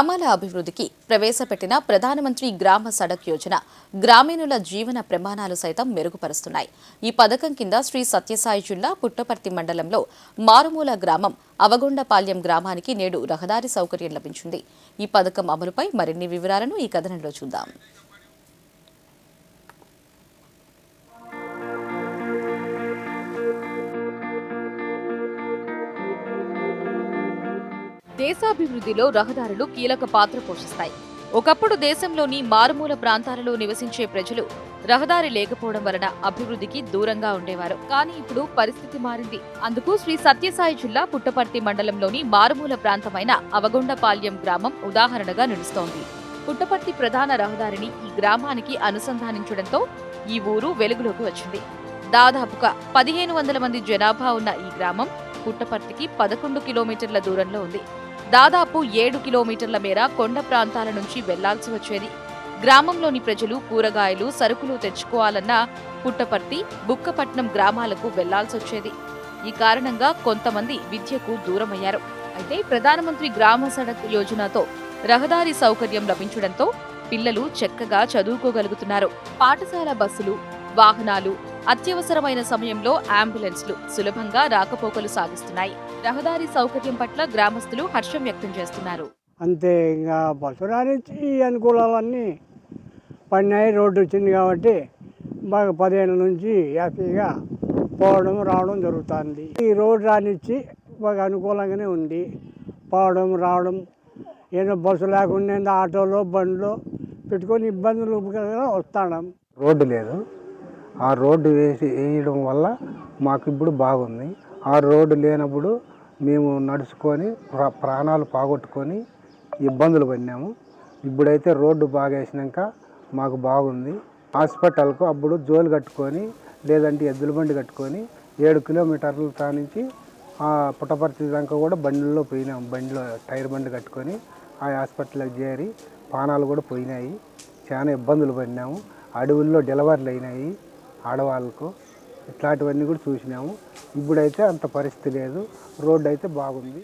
గ్రామాల అభివృద్ధికి ప్రవేశపెట్టిన ప్రధానమంత్రి గ్రామ సడక్ యోజన గ్రామీణుల జీవన ప్రమాణాలు సైతం మెరుగుపరుస్తున్నాయి. ఈ పథకం కింద శ్రీ సత్యసాయి జిల్లా పుట్టపర్తి మండలంలో మారుమూల గ్రామం అవగొండపాల్యం గ్రామానికి నేడు రహదారి సౌకర్యం లభించింది. ఈ పథకం అమలుపై మరిన్ని వివరాలను ఈ కథనంలో చూద్దాం. దేశాభివృద్ధిలో రహదారులు కీలక పాత్ర పోషిస్తాయి. ఒకప్పుడు దేశంలోని మారుమూల ప్రాంతాలలో నివసించే ప్రజలు రహదారి లేకపోవడం వలన అభివృద్ధికి దూరంగా ఉండేవారు. కానీ ఇప్పుడు పరిస్థితి మారింది. అందుకు శ్రీ సత్యసాయి జిల్లా పుట్టపర్తి మండలంలోని మారుమూల ప్రాంతమైన అవగొండపాల్యం గ్రామం ఉదాహరణగా నిలుస్తోంది. పుట్టపర్తి ప్రధాన రహదారిని ఈ గ్రామానికి అనుసంధానించడంతో ఈ ఊరు వెలుగులోకి వచ్చింది. దాదాపుగా 1500 మంది జనాభా ఉన్న ఈ గ్రామం పుట్టపర్తికి 11 కిలోమీటర్ల దూరంలో ఉంది. దాదాపు 7 కిలోమీటర్ల మేర కొండ ప్రాంతాల నుంచి వెళ్లాల్సి వచ్చేది. గ్రామంలోని ప్రజలు కూరగాయలు, సరుకులు తెచ్చుకోవాలన్నా పుట్టపర్తి, బుక్కపట్నం గ్రామాలకు వెళ్లాల్సి వచ్చేది. ఈ కారణంగా కొంతమంది విద్యకు దూరమయ్యారు. అయితే ప్రధానమంత్రి గ్రామ సడక్ యోజనతో రహదారి సౌకర్యం లభించడంతో పిల్లలు చక్కగా చదువుకోగలుగుతున్నారు. పాఠశాల బస్సులు, వాహనాలు, అత్యవసరమైన సమయంలో అంబులెన్స్లు సులభంగా రాకపోకలు సాగిస్తున్నాయి. రహదారి సౌకర్యం పట్ల గ్రామస్తులు హర్షం వ్యక్తం చేస్తున్నారు. అంతే, ఇంకా బస్సు రానిచ్చి అనుకూలాలన్నీ పడినాయి. రోడ్డు వచ్చింది కాబట్టి బాగా 15 నుంచి హ్యాపీగా పోవడం రావడం జరుగుతుంది. ఈ రోడ్డు రానిచ్చి బాగా అనుకూలంగానే ఉంది. పోవడం రావడం ఏదో బస్సు లేకుండా ఆటోలో బండ్లో పెట్టుకొని ఇబ్బందులు వస్తాం. రోడ్డు లేదు. ఆ రోడ్డు వేయడం వల్ల మాకు ఇప్పుడు బాగుంది. ఆ రోడ్డు లేనప్పుడు మేము నడుచుకొని ప్రాణాలు పోగొట్టుకొని ఇబ్బందులు పడినాము. ఇప్పుడైతే రోడ్డు బాగా వేసినాక మాకు బాగుంది. హాస్పిటల్కు అప్పుడు జోలు కట్టుకొని లేదంటే ఎద్దుల బండి కట్టుకొని 7 కిలోమీటర్ల కానించి పుట్టపర్తి దాకా కూడా బండిలో పోయినాము. బండిలో టైర్ బండి కట్టుకొని ఆ హాస్పిటల్కి చేరి ప్రాణాలు కూడా పోయినాయి. చాలా ఇబ్బందులు పడినాము. అడవుల్లో డెలివరీలు అయినాయి ఆడవాళ్ళకు. ఇట్లాంటివన్నీ కూడా చూసినాము. ఇప్పుడైతే అంత పరిస్థితి లేదు. రోడ్డు అయితే బాగుంది.